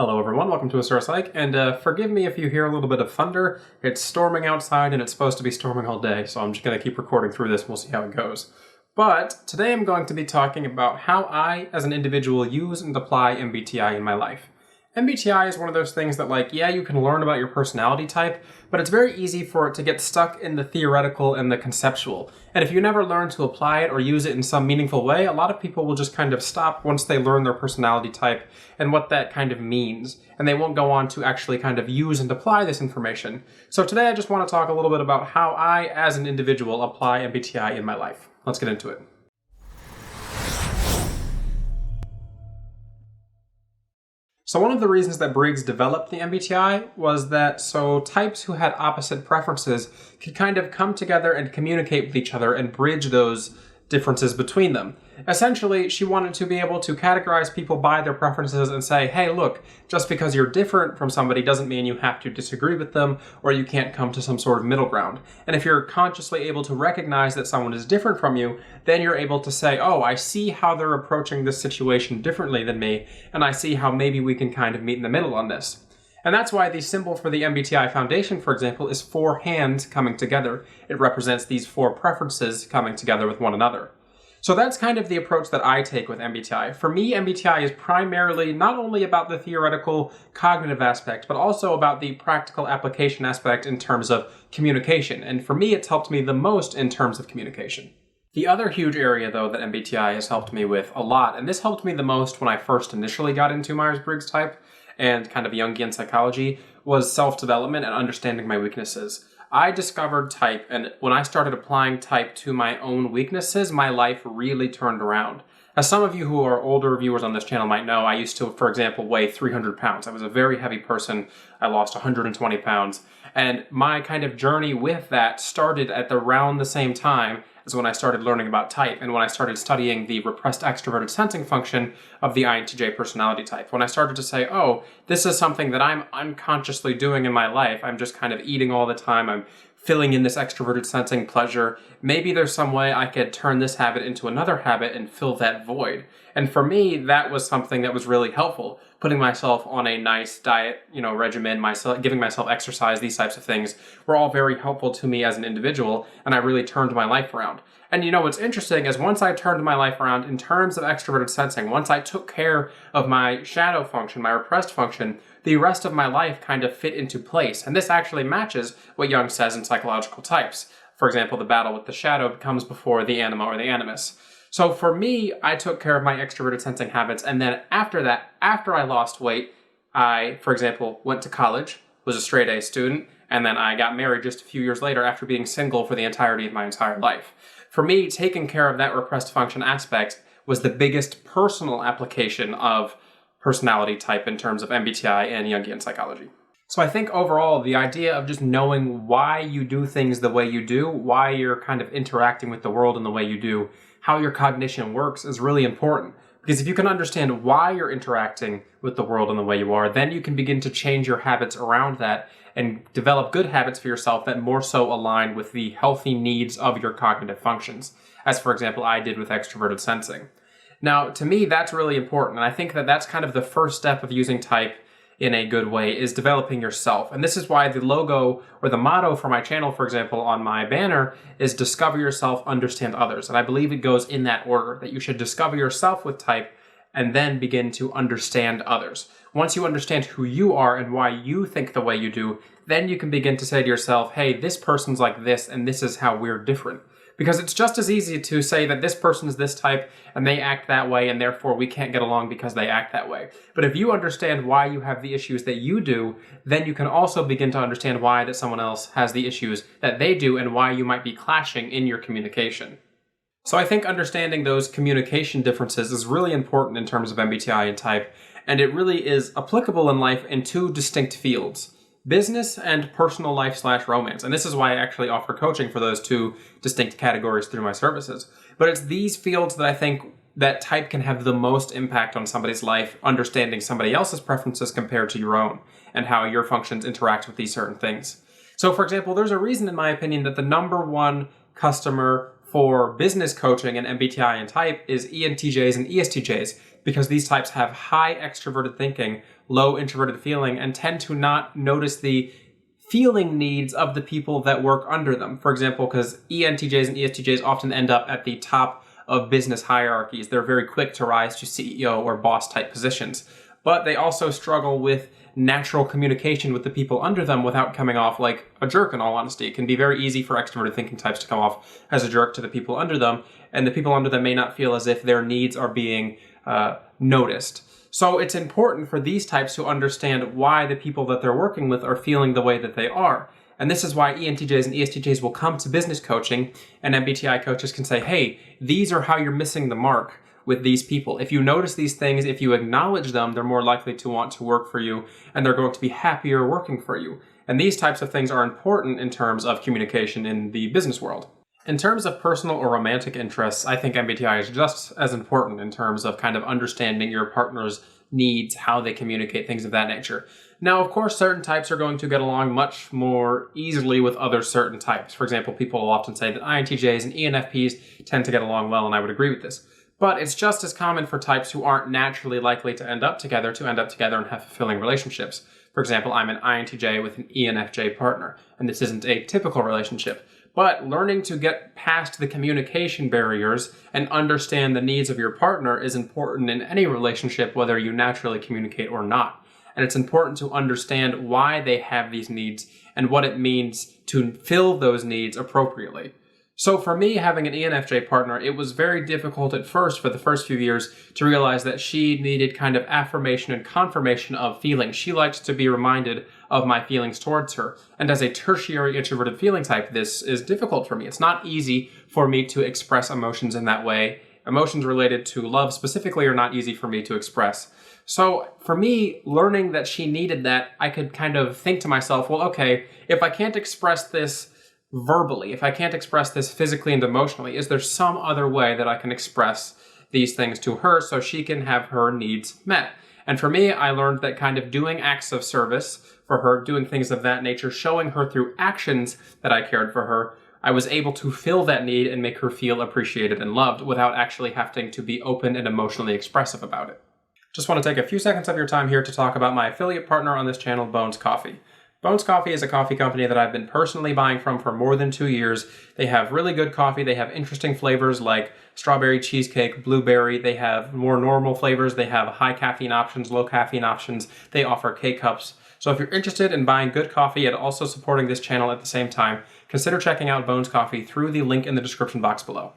Hello everyone, welcome to Asura Psych, and forgive me if you hear a little bit of thunder. It's storming outside and it's supposed to be storming all day, so I'm just going to keep recording through this and we'll see how it goes. But today I'm going to be talking about how I, as an individual, use and apply MBTI in my life. MBTI is one of those things that, you can learn about your personality type, but it's very easy for it to get stuck in the theoretical and the conceptual. And if you never learn to apply it or use it in some meaningful way, a lot of people will just kind of stop once they learn their personality type and what that kind of means. And they won't go on to actually kind of use and apply this information. So today I just want to talk a little bit about how I, as an individual, apply MBTI in my life. Let's get into it. So one of the reasons that Briggs developed the MBTI was that so types who had opposite preferences could kind of come together and communicate with each other and bridge those differences between them. Essentially, she wanted to be able to categorize people by their preferences and say, hey, look, just because you're different from somebody doesn't mean you have to disagree with them or you can't come to some sort of middle ground. And if you're consciously able to recognize that someone is different from you, then you're able to say, oh, I see how they're approaching this situation differently than me, and I see how maybe we can kind of meet in the middle on this. And that's why the symbol for the MBTI Foundation, for example, is 4 hands coming together. It represents these 4 preferences coming together with one another. So that's kind of the approach that I take with MBTI. For me, MBTI is primarily not only about the theoretical cognitive aspect, but also about the practical application aspect in terms of communication. And for me, it's helped me the most in terms of communication. The other huge area, though, that MBTI has helped me with a lot, and this helped me the most when I first initially got into Myers-Briggs type and kind of Jungian psychology, was self-development and understanding my weaknesses. I discovered type, and when I started applying type to my own weaknesses, my life really turned around. As some of you who are older viewers on this channel might know, I used to, for example, weigh 300 pounds. I was a very heavy person. I lost 120 pounds. And my kind of journey with that started at around the same time as when I started learning about type and when I started studying the repressed extroverted sensing function of the INTJ personality type. When I started to say, oh, this is something that I'm unconsciously doing in my life. I'm just kind of eating all the time. I'm filling in this extroverted sensing pleasure. Maybe there's some way I could turn this habit into another habit and fill that void. And for me, that was something that was really helpful. Putting myself on a nice diet, regimen, giving myself exercise, these types of things were all very helpful to me as an individual, and I really turned my life around. And what's interesting is once I turned my life around in terms of extroverted sensing, once I took care of my shadow function, my repressed function, the rest of my life kind of fit into place. And this actually matches what Jung says in psychological types. For example, the battle with the shadow comes before the anima or the animus. So for me, I took care of my extroverted sensing habits, and then after that, after I lost weight, I, for example, went to college, was a straight A student, and then I got married just a few years later after being single for the entirety of my entire life. For me, taking care of that repressed function aspect was the biggest personal application of personality type in terms of MBTI and Jungian psychology. So I think overall, the idea of just knowing why you do things the way you do, why you're kind of interacting with the world in the way you do, how your cognition works is really important. Because if you can understand why you're interacting with the world in the way you are, then you can begin to change your habits around that and develop good habits for yourself that more so align with the healthy needs of your cognitive functions, as for example I did with extroverted sensing. Now, to me, that's really important, and I think that that's kind of the first step of using type in a good way, is developing yourself. And this is why the logo or the motto for my channel, for example, on my banner is discover yourself, understand others. And I believe it goes in that order, that you should discover yourself with type and then begin to understand others. Once you understand who you are and why you think the way you do, then you can begin to say to yourself, hey, this person's like this and this is how we're different. Because it's just as easy to say that this person is this type and they act that way and therefore we can't get along because they act that way. But if you understand why you have the issues that you do, then you can also begin to understand why that someone else has the issues that they do and why you might be clashing in your communication. So I think understanding those communication differences is really important in terms of MBTI and type, and it really is applicable in life in 2 distinct fields. Business and personal life/romance. And this is why I actually offer coaching for those 2 distinct categories through my services. But it's these fields that I think that type can have the most impact on somebody's life, understanding somebody else's preferences compared to your own, and how your functions interact with these certain things. So for example, there's a reason in my opinion that the #1 customer for business coaching and MBTI and type is ENTJs and ESTJs, because these types have high extroverted thinking, low introverted feeling, and tend to not notice the feeling needs of the people that work under them. For example, because ENTJs and ESTJs often end up at the top of business hierarchies. They're very quick to rise to CEO or boss type positions, but they also struggle with natural communication with the people under them without coming off like a jerk, in all honesty. It can be very easy for extroverted thinking types to come off as a jerk to the people under them, and the people under them may not feel as if their needs are being noticed. So it's important for these types to understand why the people that they're working with are feeling the way that they are. And this is why ENTJs and ESTJs will come to business coaching, and MBTI coaches can say, hey, these are how you're missing the mark with these people. If you notice these things, if you acknowledge them, they're more likely to want to work for you, and they're going to be happier working for you. And these types of things are important in terms of communication in the business world. In terms of personal or romantic interests, I think MBTI is just as important in terms of kind of understanding your partner's needs, how they communicate, things of that nature. Now, of course, certain types are going to get along much more easily with other certain types. For example, people will often say that INTJs and ENFPs tend to get along well, and I would agree with this. But it's just as common for types who aren't naturally likely to end up together and have fulfilling relationships. For example, I'm an INTJ with an ENFJ partner, and this isn't a typical relationship. But learning to get past the communication barriers and understand the needs of your partner is important in any relationship, whether you naturally communicate or not. And it's important to understand why they have these needs and what it means to fill those needs appropriately. So for me, having an ENFJ partner, it was very difficult at first, for the first few years, to realize that she needed kind of affirmation and confirmation of feelings. She likes to be reminded of my feelings towards her. And as a tertiary introverted feeling type, this is difficult for me. It's not easy for me to express emotions in that way. Emotions related to love specifically are not easy for me to express. So for me, learning that she needed that, I could kind of think to myself, well, okay, if I can't express this verbally, if I can't express this physically and emotionally, is there some other way that I can express these things to her so she can have her needs met? And for me, I learned that kind of doing acts of service for her, doing things of that nature, showing her through actions that I cared for her, I was able to fill that need and make her feel appreciated and loved without actually having to be open and emotionally expressive about it. Just want to take a few seconds of your time here to talk about my affiliate partner on this channel, Bones Coffee. Bones Coffee is a coffee company that I've been personally buying from for more than 2 years. They have really good coffee. They have interesting flavors like strawberry cheesecake, blueberry. They have more normal flavors. They have high caffeine options, low caffeine options. They offer K-Cups. So if you're interested in buying good coffee and also supporting this channel at the same time, consider checking out Bones Coffee through the link in the description box below.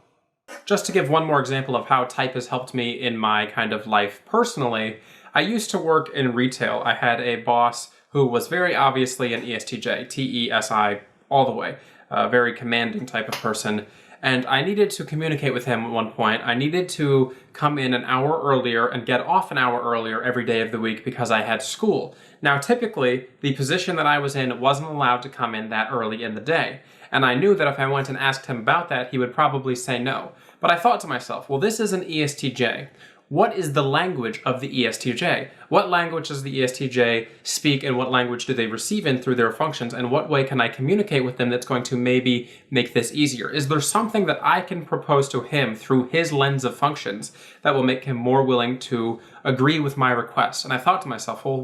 Just to give one more example of how type has helped me in my kind of life personally, I used to work in retail. I had a boss who was very obviously an ESTJ, T-E-S-I, all the way, a very commanding type of person. And I needed to communicate with him at one point. I needed to come in an hour earlier and get off an hour earlier every day of the week because I had school. Now, typically, the position that I was in wasn't allowed to come in that early in the day. And I knew that if I went and asked him about that, he would probably say no. But I thought to myself, well, this is an ESTJ. What is the language of the ESTJ? What language does the ESTJ speak, and what language do they receive in through their functions, and what way can I communicate with them that's going to maybe make this easier? Is there something that I can propose to him through his lens of functions that will make him more willing to agree with my request? And I thought to myself, well,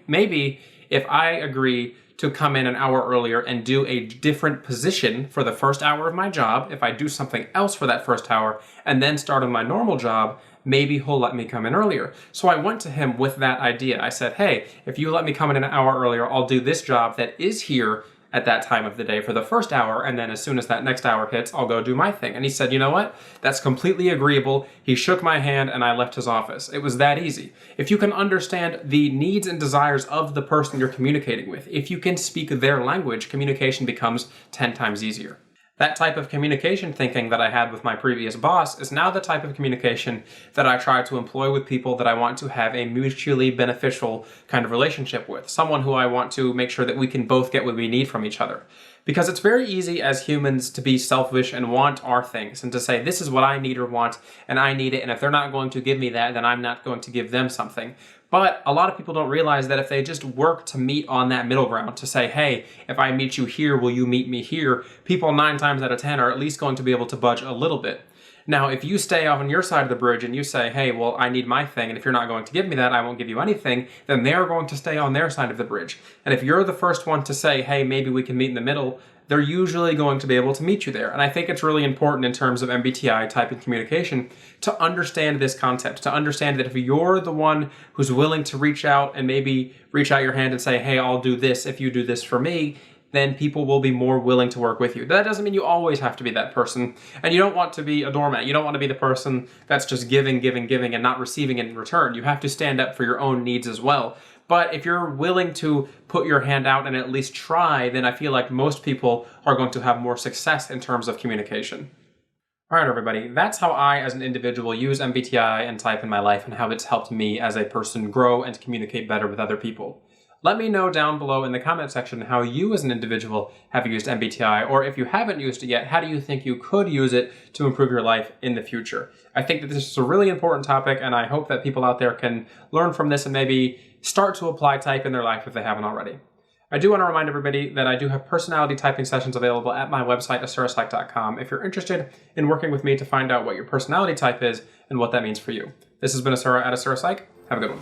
maybe if I agree to come in an hour earlier and do a different position for the first hour of my job, if I do something else for that first hour and then start on my normal job, maybe he'll let me come in earlier. So I went to him with that idea. I said, hey, if you let me come in an hour earlier, I'll do this job that is here at that time of the day for the first hour, and then as soon as that next hour hits, I'll go do my thing. And he said, you know what? That's completely agreeable. He shook my hand and I left his office. It was that easy. If you can understand the needs and desires of the person you're communicating with, if you can speak their language, communication becomes 10 times easier. That type of communication thinking that I had with my previous boss is now the type of communication that I try to employ with people that I want to have a mutually beneficial kind of relationship with. Someone who I want to make sure that we can both get what we need from each other. Because it's very easy as humans to be selfish and want our things and to say, this is what I need or want, and I need it, and if they're not going to give me that, then I'm not going to give them something. But a lot of people don't realize that if they just work to meet on that middle ground, to say, hey, if I meet you here, will you meet me here? People 9 times out of 10 are at least going to be able to budge a little bit. Now, if you stay off on your side of the bridge and you say, hey, well, I need my thing, and if you're not going to give me that, I won't give you anything, then they're going to stay on their side of the bridge. And if you're the first one to say, hey, maybe we can meet in the middle, they're usually going to be able to meet you there. And I think it's really important in terms of MBTI typing communication to understand this concept, to understand that if you're the one who's willing to reach out and maybe reach out your hand and say, hey, I'll do this if you do this for me, then people will be more willing to work with you. That doesn't mean you always have to be that person. And you don't want to be a doormat. You don't want to be the person that's just giving, and not receiving in return. You have to stand up for your own needs as well. But if you're willing to put your hand out and at least try, then I feel like most people are going to have more success in terms of communication. All right, everybody, that's how I, as an individual, use MBTI and type in my life and how it's helped me as a person grow and communicate better with other people. Let me know down below in the comment section how you as an individual have used MBTI, or if you haven't used it yet, how do you think you could use it to improve your life in the future? I think that this is a really important topic, and I hope that people out there can learn from this and maybe start to apply type in their life if they haven't already. I do want to remind everybody that I do have personality typing sessions available at my website, asurapsych.com, if you're interested in working with me to find out what your personality type is and what that means for you. This has been Asura at Asura Psych. Have a good one.